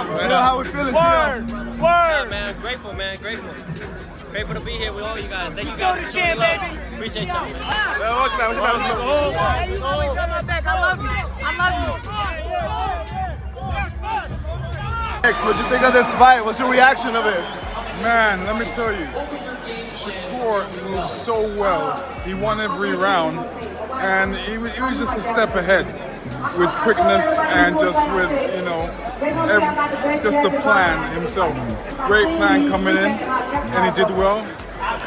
How we feeling? Word, man. Grateful, man. Grateful. Grateful to be here with all you guys. Thank you guys. Go to gym, baby. Appreciate y'all. What's that? You always got my back. I love you. Next, what'd you think of this fight? What's your reaction of it? Man, let me tell you, Shakur moved so well. He won every round, and he was just a step ahead with quickness and just with, you know, just the plan himself. Great plan coming in, and he did well.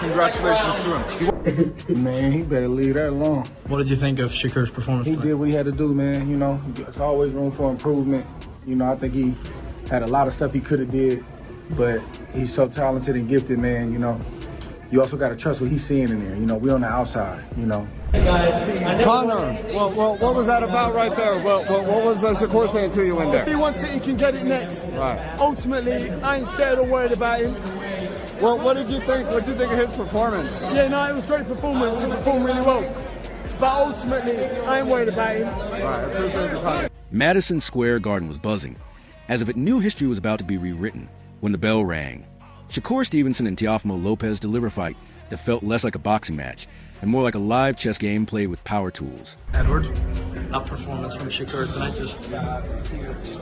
Congratulations to him. Man, he better leave that alone. What did you think of Shakur's performance He tonight? did what he had to do, man. You know, there's always room for improvement. You know, I think he had a lot of stuff he could have did, but he's so talented and gifted, man. You know, you also got to trust what he's seeing in there. You know, we're on the outside, you know. Connor, what was that about right there? What was Shakur saying to you in there? If he wants it, he can get it next. Right. Ultimately, I ain't scared or worried about him. Well, what did you think? What did you think of his performance? Yeah, no, it was a great performance. He performed really well. But ultimately, I ain't worried about him. Right, I appreciate your comment. Madison Square Garden was buzzing, as if it knew history was about to be rewritten when the bell rang. Shakur Stevenson and Teofimo Lopez delivered a fight that felt less like a boxing match and more like a live chess game played with power tools. Edward, that performance from Shakur tonight just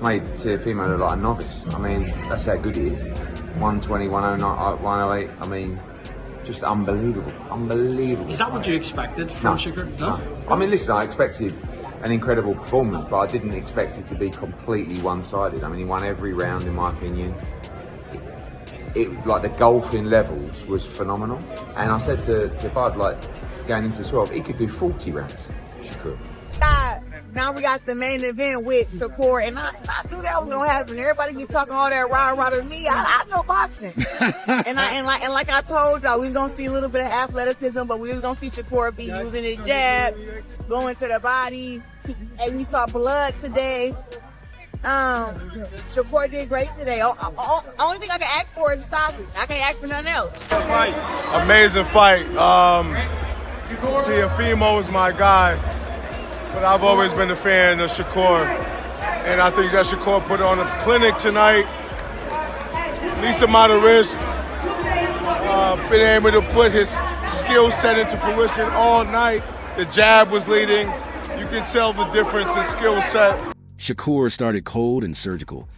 made Teofimo look like a novice. I mean, that's how good he is. 120, 109, 108. I mean, just unbelievable. Unbelievable. Is that what you expected from Shakur? No? I mean, listen, I expected an incredible performance, but I didn't expect it to be completely one-sided. I mean, he won every round, in my opinion. It like the golfing levels was phenomenal. And I said to Bud, like, going into 12, he could do 40 rounds, Shakur. Now we got the main event with Shakur, and I knew that was gonna happen. Everybody be talking all that rah-rah to me. I know boxing, and like I told y'all, we was gonna see a little bit of athleticism, but we was gonna see Shakur be using his jab, going to the body, and we saw blood today. Shakur did great today. Only thing I can ask for is a stoppage. I can't ask for nothing else. Amazing fight. Teofimo is my guy, but I've always been a fan of Shakur, and I think that Shakur put on a clinic tonight. Least amount of risk. Been able to put his skill set into fruition all night. The jab was leading. You can tell the difference in skill set. Shakur started cold and surgical,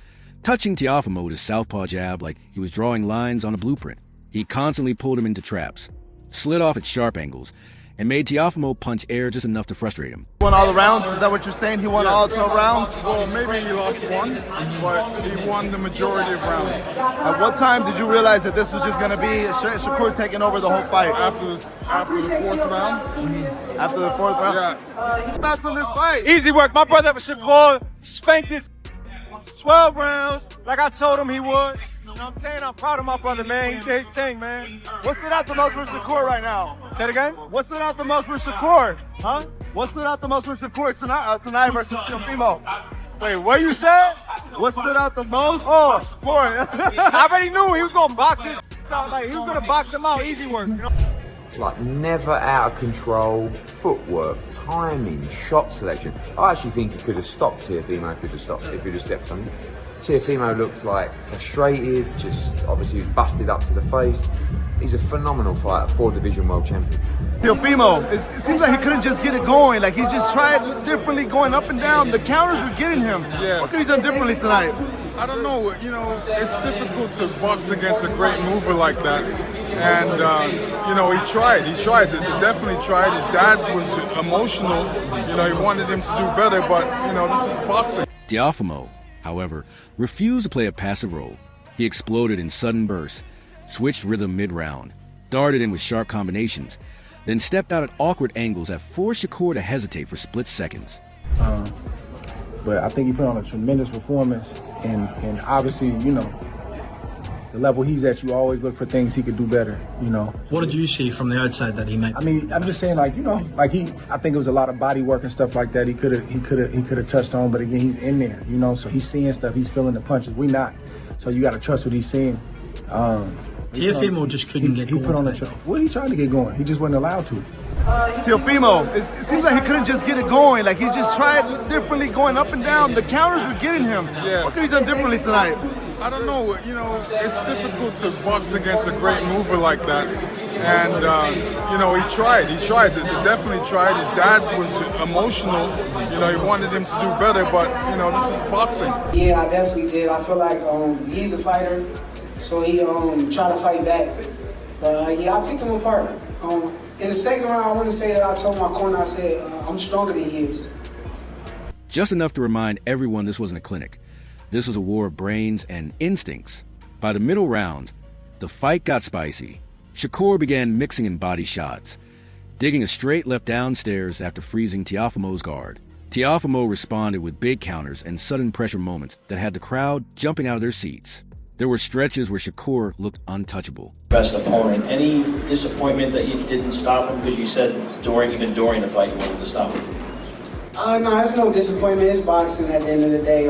touching Teofimo with his southpaw jab like he was drawing lines on a blueprint. He constantly pulled him into traps, slid off at sharp angles, and made Teofimo punch air just enough to frustrate him. Won all the rounds? Is that what you're saying? He won all 12 rounds? Well, maybe he lost one, but he won the majority of rounds. At what time did you realize that this was just going to be Shakur taking over the whole fight? After the fourth round. After the fourth round? Yeah. Thoughts on this fight? Easy work. My brother Shakur spanked this 12 rounds like I told him he would. You know what I'm saying? I'm proud of my brother, man. He did his thing, man. What stood out the most for Shakur right now? Say it again? What stood out the most for Shakur? Huh? What stood out the most for Shakur tonight versus Teofimo? Wait, what you said? What stood out the most? Oh, Shakur. I already knew he was going to box his out. Like, he was going to box him out. Easy work, you know? Like, never out of control, footwork, timing, shot selection. I actually think he could have stopped Teofimo if he'd have stepped on him. Teofimo looked like frustrated, just obviously he was busted up to the face. He's a phenomenal fighter, 4-division world champion. Teofimo, it seems like he couldn't just get it going. Like, he just tried differently going up and down. The counters were getting him. Yeah. What could he done differently tonight? I don't know, you know, it's difficult to box against a great mover like that. And, you know, he definitely tried. His dad was emotional, you know, he wanted him to do better, but, you know, this is boxing. Teofimo, however, refused to play a passive role. He exploded in sudden bursts, switched rhythm mid-round, darted in with sharp combinations, then stepped out at awkward angles that forced Shakur to hesitate for split seconds. But I think he put on a tremendous performance, and obviously, you know, the level he's at, you always look for things he could do better, you know. What did you see from the outside that he made? I mean, I'm just saying, like, you know, like I think it was a lot of body work and stuff like that. He could have touched on, but again, he's in there, you know, so he's seeing stuff, he's feeling the punches. We not, so you got to trust what he's seeing. Teofimo just couldn't get going. He put on a what he tried to get going. He just wasn't allowed to. Teofimo, it seems like he couldn't just get it going. Like he just tried differently, going up and down. The counters were getting him. Yeah. What could he done differently tonight? I don't know. You know, it's difficult to box against a great mover like that. And you know, he tried. He definitely tried. His dad was emotional. You know, he wanted him to do better. But you know, this is boxing. Yeah, I definitely did. I feel like he's a fighter, so he tried to fight back. But yeah, I picked him apart. In the second round, I want to say that I told my corner, I said, I'm stronger than he is. Just enough to remind everyone this wasn't a clinic. This was a war of brains and instincts. By the middle round, the fight got spicy. Shakur began mixing in body shots, digging a straight left downstairs after freezing Teofimo's guard. Teofimo responded with big counters and sudden pressure moments that had the crowd jumping out of their seats. There were stretches where Shakur looked untouchable. Best opponent. Any disappointment that you didn't stop him because you said even during the fight you wanted to stop him? No, it's no disappointment. It's boxing at the end of the day.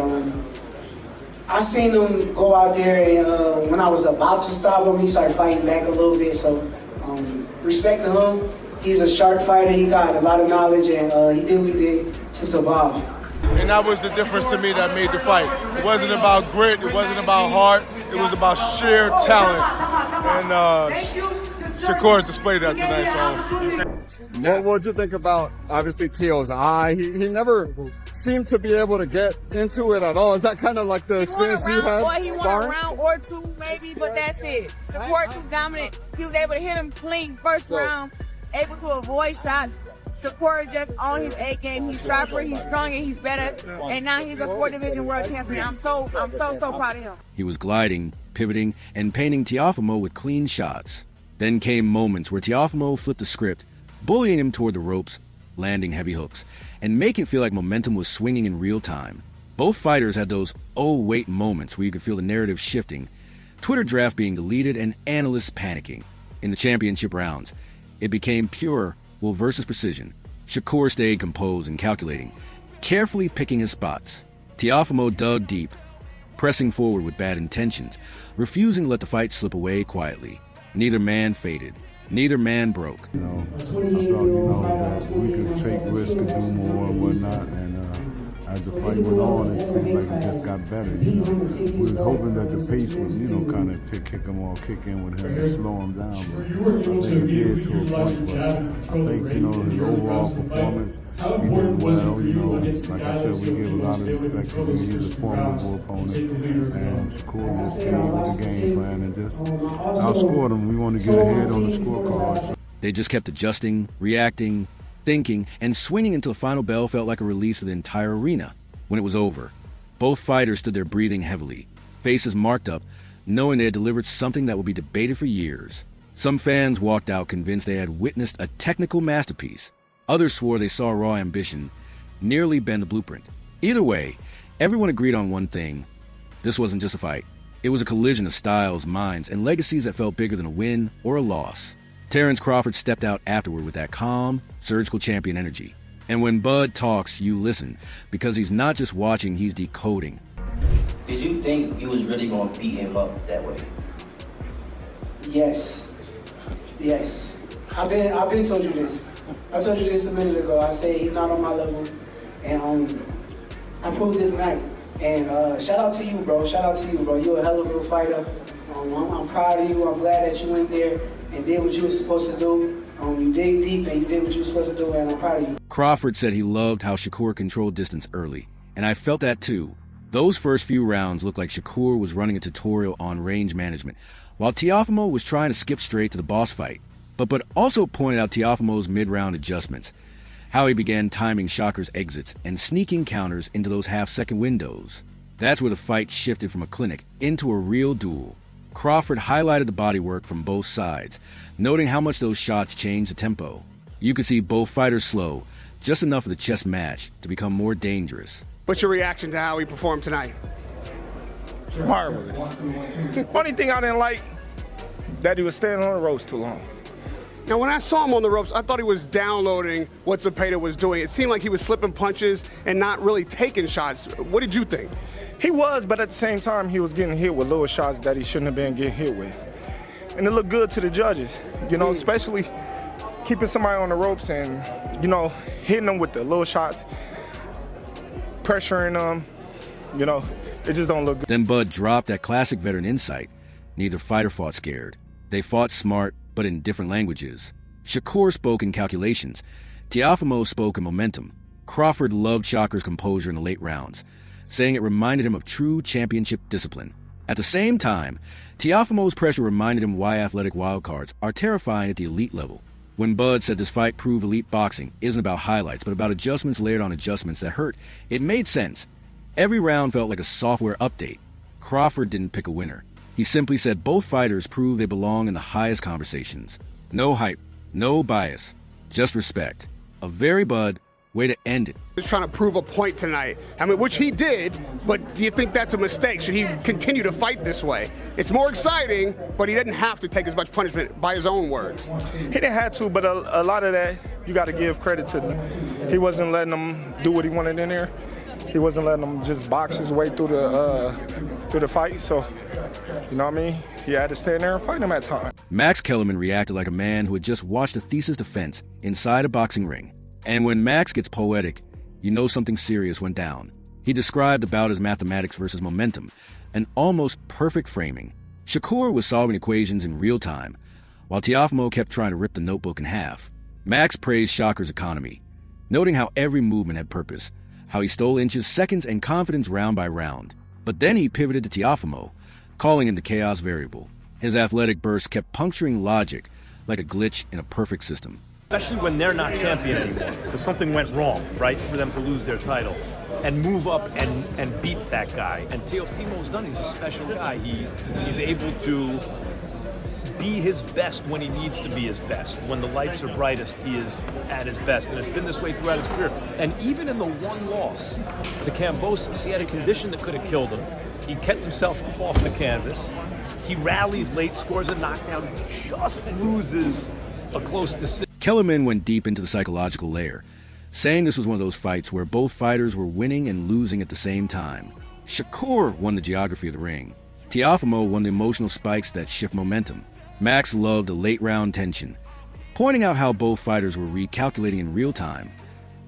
I seen him go out there and when I was about to stop him, he started fighting back a little bit. So respect to him. He's a sharp fighter. He got a lot of knowledge and he did what he did to survive. And that was the difference to me that made the fight. It wasn't about grit, it wasn't about heart, it was about sheer talent. And Shakur displayed that tonight. What did you think about, obviously, Teo's eye? He never seemed to be able to get into it at all. Is that kind of like the experience you had? Boy, he won a round or two maybe, but that's it. Shakur too dominant. He was able to hit him clean first round, able to avoid shots. Shakur is just on his A game. He's sharper, he's stronger, he's better, and now he's a 4-division world champion. I'm so proud of him. He was gliding, pivoting, and painting Teofimo with clean shots. Then came moments where Teofimo flipped the script, bullying him toward the ropes, landing heavy hooks, and making it feel like momentum was swinging in real time. Both fighters had those oh wait moments where you could feel the narrative shifting, Twitter draft being deleted, and analysts panicking. In the championship rounds, it became pure will versus precision. Shakur stayed composed and calculating, carefully picking his spots. Teofimo dug deep, pressing forward with bad intentions, refusing to let the fight slip away quietly. Neither man faded. Neither man broke. You know, I thought, that we could take risks and do more and whatnot, and as the fight went on, it seemed like it just got better. You know, we was hoping that the pace would, kind of kick him off, kick in with him and slow him down. But I think it did to a point. But I think, his overall performance, he did well. Like I said, we give a lot of respect to him. He's a formidable opponent, and Shakur just stayed with the game plan and just outscored him. We want to get ahead on the scorecard. They just kept adjusting, reacting, thinking, and swinging until the final bell felt like a release for the entire arena. When it was over, both fighters stood there breathing heavily, faces marked up, knowing they had delivered something that would be debated for years. Some fans walked out convinced they had witnessed a technical masterpiece. Others swore they saw raw ambition nearly bend the blueprint. Either way, everyone agreed on one thing. This wasn't just a fight. It was a collision of styles, minds, and legacies that felt bigger than a win or a loss. Terrence Crawford stepped out afterward with that calm, surgical champion energy. And when Bud talks, you listen, because he's not just watching, he's decoding. Did you think you was really going to beat him up that way? Yes. I've been told you this. I told you this a minute ago. I said he's not on my level, and I proved it tonight. And shout out to you, bro. You're a hell of a fighter. I'm proud of you. I'm glad that you went there and did what you were supposed to do. You dig deep and you did what you were supposed to do, and I'm proud of you. Crawford said he loved how Shakur controlled distance early, and I felt that too. Those first few rounds looked like Shakur was running a tutorial on range management, while Teofimo was trying to skip straight to the boss fight. But also pointed out Teofimo's mid-round adjustments, how he began timing Shakur's exits and sneaking counters into those half-second windows. That's where the fight shifted from a clinic into a real duel. Crawford highlighted the bodywork from both sides, noting how much those shots changed the tempo. You could see both fighters slow, just enough for the chess match to become more dangerous. What's your reaction to how he performed tonight? Marvelous. Only thing I didn't like, that he was standing on the ropes too long. Now, when I saw him on the ropes, I thought he was downloading what Zepeda was doing. It seemed like he was slipping punches and not really taking shots. What did you think? He was, but at the same time, he was getting hit with little shots that he shouldn't have been getting hit with. and it looked good to the judges, you know, especially keeping somebody on the ropes and, you know, hitting them with the little shots, pressuring them, you know, it just don't look good. Then Bud dropped that classic veteran insight. Neither fighter fought scared. They fought smart, but in different languages. Shakur spoke in calculations. Teofimo spoke in momentum. Crawford loved Shakur's composure in the late rounds, saying it reminded him of true championship discipline. At the same time, Teofimo's pressure reminded him why athletic wildcards are terrifying at the elite level. When Bud said this fight proved elite boxing isn't about highlights, but about adjustments layered on adjustments that hurt, it made sense. Every round felt like a software update. Crawford didn't pick a winner. He simply said both fighters proved they belong in the highest conversations. No hype, no bias, just respect. A very Bud way to end it. He's trying to prove a point tonight. I mean, which he did, but do you think that's a mistake? Should he continue to fight this way? It's more exciting, but he didn't have to take as much punishment by his own words. He didn't have to, but a lot of that, you got to give credit to them. He wasn't letting them do what he wanted in there. He wasn't letting them just box his way through the fight, so, you know what I mean? He had to stand there and fight him at times. Max Kellerman reacted like a man who had just watched a thesis defense inside a boxing ring. And when Max gets poetic, you know something serious went down. He described the bout as mathematics versus momentum, an almost perfect framing. Shakur was solving equations in real time, while Teofimo kept trying to rip the notebook in half. Max praised Shakur's economy, noting how every movement had purpose, how he stole inches, seconds, and confidence round by round. But then he pivoted to Teofimo, calling him the chaos variable. His athletic burst kept puncturing logic like a glitch in a perfect system. Especially when they're not champion anymore, because something went wrong, right, for them to lose their title, and move up and beat that guy. And Teofimo's done. He's a special guy. He's able to be his best when he needs to be his best. When the lights are brightest, he is at his best. And it's been this way throughout his career. And even in the one loss to Kambosos, he had a condition that could have killed him. He kept himself up off the canvas. He rallies late, scores a knockdown, just loses a close decision. Kellerman went deep into the psychological layer, saying this was one of those fights where both fighters were winning and losing at the same time. Shakur won the geography of the ring. Teofimo won the emotional spikes that shift momentum. Max loved the late-round tension, pointing out how both fighters were recalculating in real time,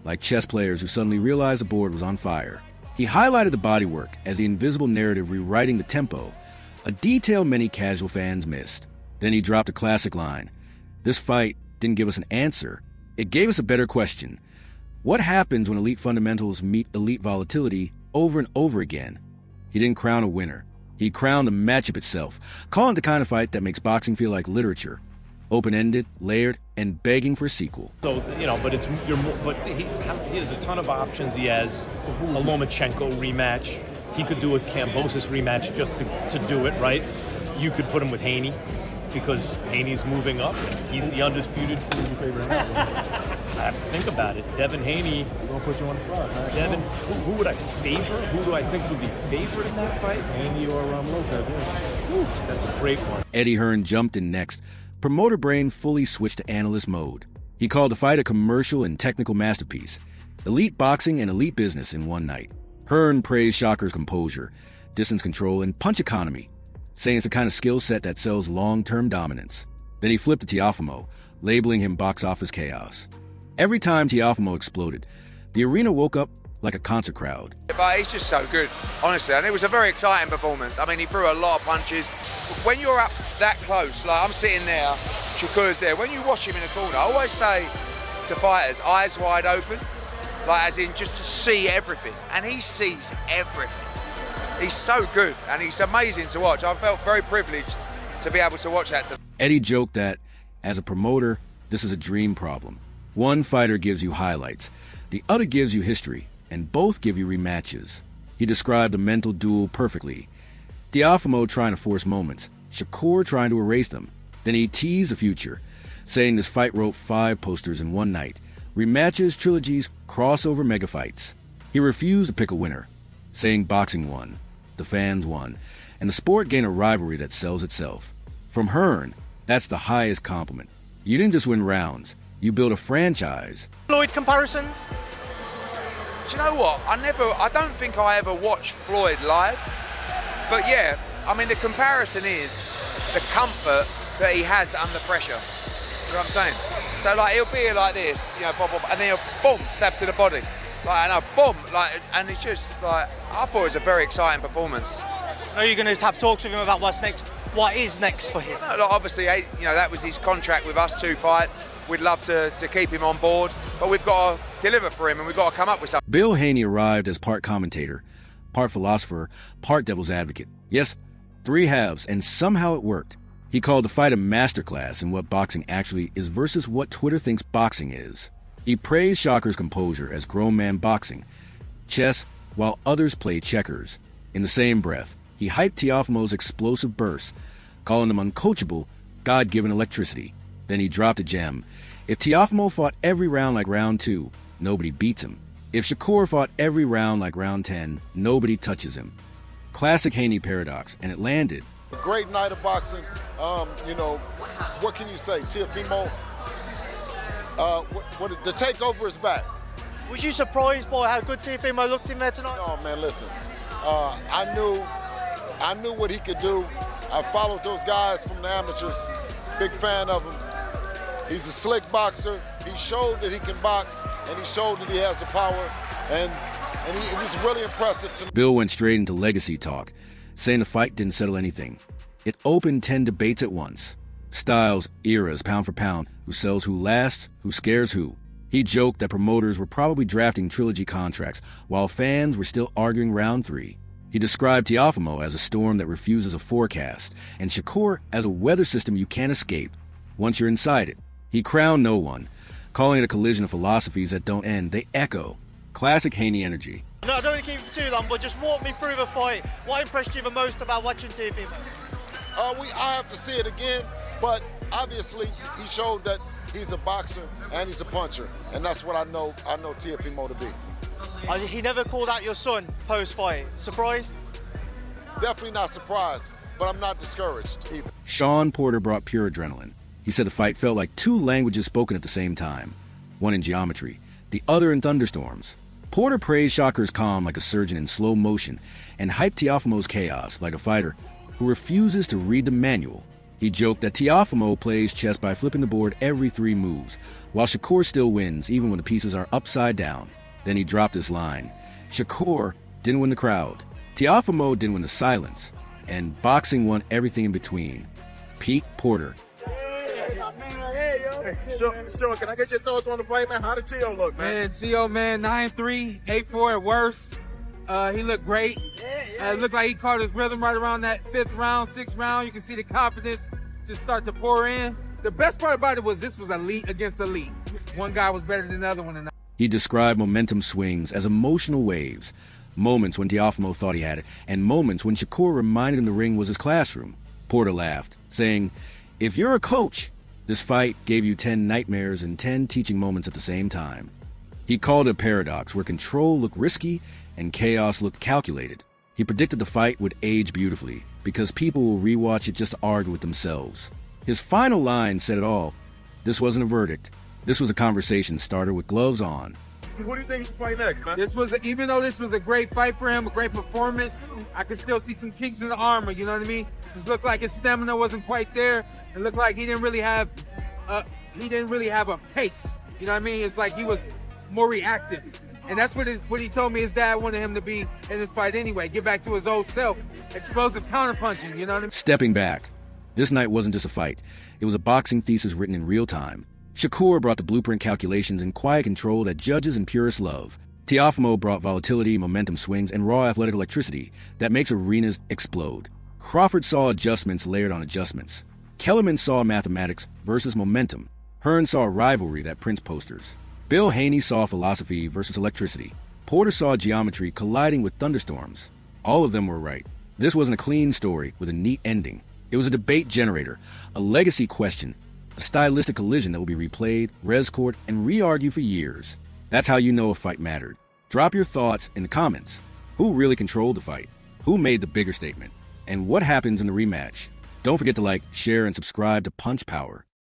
like chess players who suddenly realized the board was on fire. He highlighted the bodywork as the invisible narrative rewriting the tempo, a detail many casual fans missed. Then he dropped a classic line. This fight didn't give us an answer. It gave us a better question. What happens when elite fundamentals meet elite volatility over and over again? He didn't crown a winner. He crowned the matchup itself, calling it the kind of fight that makes boxing feel like literature. Open-ended, layered, and begging for a sequel. So, you know, but he has a ton of options. He has a Lomachenko rematch. He could do a Kambosos rematch just to do it, right? You could put him with Haney, because Haney's moving up. He's the undisputed. Who's your favorite? I have to think about it. Devin Haney. We're gonna put you on the spot. Right? Devin, who would I favor? Who do I think would be favored in that fight? Haney or Lopez. Yeah. That's a great one. Eddie Hearn jumped in next. Promoter brain fully switched to analyst mode. He called the fight a commercial and technical masterpiece. Elite boxing and elite business in one night. Hearn praised Shakur's composure, distance control, and punch economy, saying it's the kind of skill set that sells long-term dominance. Then he flipped to Teofimo, labeling him box office chaos. Every time Teofimo exploded, the arena woke up like a concert crowd. But he's just so good, honestly, and it was a very exciting performance. I mean, he threw a lot of punches. When you're up that close, like I'm sitting there, Shakur's there, when you watch him in the corner, I always say to fighters, eyes wide open, like as in just to see everything, and he sees everything. He's so good, and he's amazing to watch. I felt very privileged to be able to watch that. Eddie joked that, as a promoter, this is a dream problem. One fighter gives you highlights, the other gives you history, and both give you rematches. He described the mental duel perfectly. Teofimo trying to force moments, Shakur trying to erase them. Then he teased the future, saying this fight wrote 5 posters in one night. Rematches, trilogies, crossover mega fights. He refused to pick a winner, saying boxing won, the fans won, and the sport gained a rivalry that sells itself. From Hearn, that's the highest compliment. You didn't just win rounds, you built a franchise. Floyd comparisons? Do you know what? I don't think I ever watched Floyd live. But yeah, I mean, the comparison is the comfort that he has under pressure. You know what I'm saying? So like he'll be like this, you know, pop, pop, and then he'll boom, stab to the body. Like, and a boom, like, and it's just like, I thought it was a very exciting performance. I know you're going to have talks with him about what's next. What is next for him? Like, obviously, you know, that was his contract with us, 2 fights. We'd love to keep him on board, but we've got to deliver for him and we've got to come up with something. Bill Haney arrived as part commentator, part philosopher, part devil's advocate. Yes, 3 halves, and somehow it worked. He called the fight a masterclass in what boxing actually is versus what Twitter thinks boxing is. He praised Shakur's composure as grown man boxing, chess, while others play checkers. In the same breath, he hyped Teofimo's explosive bursts, calling them uncoachable, God-given electricity. Then he dropped a gem. If Teofimo fought every round like round 2, nobody beats him. If Shakur fought every round like round 10, nobody touches him. Classic Haney paradox, and it landed. A great night of boxing. You know, what can you say? Teofimo, the takeover is back. Was you surprised by how good Teofimo looked in there tonight? Oh man, listen. I knew what he could do. I followed those guys from the amateurs. Big fan of him. He's a slick boxer. He showed that he can box, and he showed that he has the power. And it was really impressive to me. Bill went straight into legacy talk, saying the fight didn't settle anything. It opened 10 debates at once. Styles, eras, pound for pound, who sells who last, who scares who. He joked that promoters were probably drafting trilogy contracts, while fans were still arguing round 3. He described Teofimo as a storm that refuses a forecast, and Shakur as a weather system you can't escape. Once you're inside it, he crowned no one, calling it a collision of philosophies that don't end, they echo. Classic Haney energy. No, I don't want to keep it for too long, but just walk me through the fight. What impressed you the most about watching Teofimo? I have to see it again, but obviously he showed that he's a boxer and he's a puncher, and that's what I know Teofimo to be. He never called out your son post-fight. Surprised? Definitely not surprised, but I'm not discouraged either. Sean Porter brought pure adrenaline. He said the fight felt like 2 languages spoken at the same time, one in geometry, the other in thunderstorms. Porter praised Shakur's calm like a surgeon in slow motion and hyped Teofimo's chaos like a fighter who refuses to read the manual. He joked that Teofimo plays chess by flipping the board every 3 moves, while Shakur still wins even when the pieces are upside down. Then he dropped his line. Shakur didn't win the crowd. Teofimo didn't win the silence. And boxing won everything in between. Pete Porter. So can I get your thoughts on the fight, man? How did Teo look, man? Man, Teo, man, 9-3, 8-4 at worst. He looked great. It looked like he caught his rhythm right around that 5th round, 6th round. You can see the confidence just start to pour in. The best part about it was this was elite against elite. One guy was better than the other one. He described momentum swings as emotional waves, moments when Teofimo thought he had it, and moments when Shakur reminded him the ring was his classroom. Porter laughed, saying, "If you're a coach, this fight gave you 10 nightmares and 10 teaching moments at the same time." He called it a paradox where control looked risky and chaos looked calculated. He predicted the fight would age beautifully because people will rewatch it just to argue with themselves. His final line said it all. This wasn't a verdict. This was a conversation starter with gloves on. What do you think he should fight next, man? Even though this was a great fight for him, a great performance, I could still see some kinks in the armor, you know what I mean? Just looked like his stamina wasn't quite there. It looked like he didn't really have a pace. You know what I mean? It's like he was more reactive. And that's what he told me his dad wanted him to be in this fight anyway. Get back to his old self. Explosive counterpunching, you know what I mean? Stepping back. This night wasn't just a fight. It was a boxing thesis written in real time. Shakur brought the blueprint calculations and quiet control that judges and purists love. Teofimo brought volatility, momentum swings, and raw athletic electricity that makes arenas explode. Crawford saw adjustments layered on adjustments. Kellerman saw mathematics versus momentum. Hearn saw rivalry that prints posters. Bill Haney saw philosophy versus electricity. Porter saw geometry colliding with thunderstorms. All of them were right. This wasn't a clean story with a neat ending. It was a debate generator, a legacy question, a stylistic collision that will be replayed, res-court, and re-argued for years. That's how you know a fight mattered. Drop your thoughts in the comments. Who really controlled the fight? Who made the bigger statement? And what happens in the rematch? Don't forget to like, share, and subscribe to Punch Power.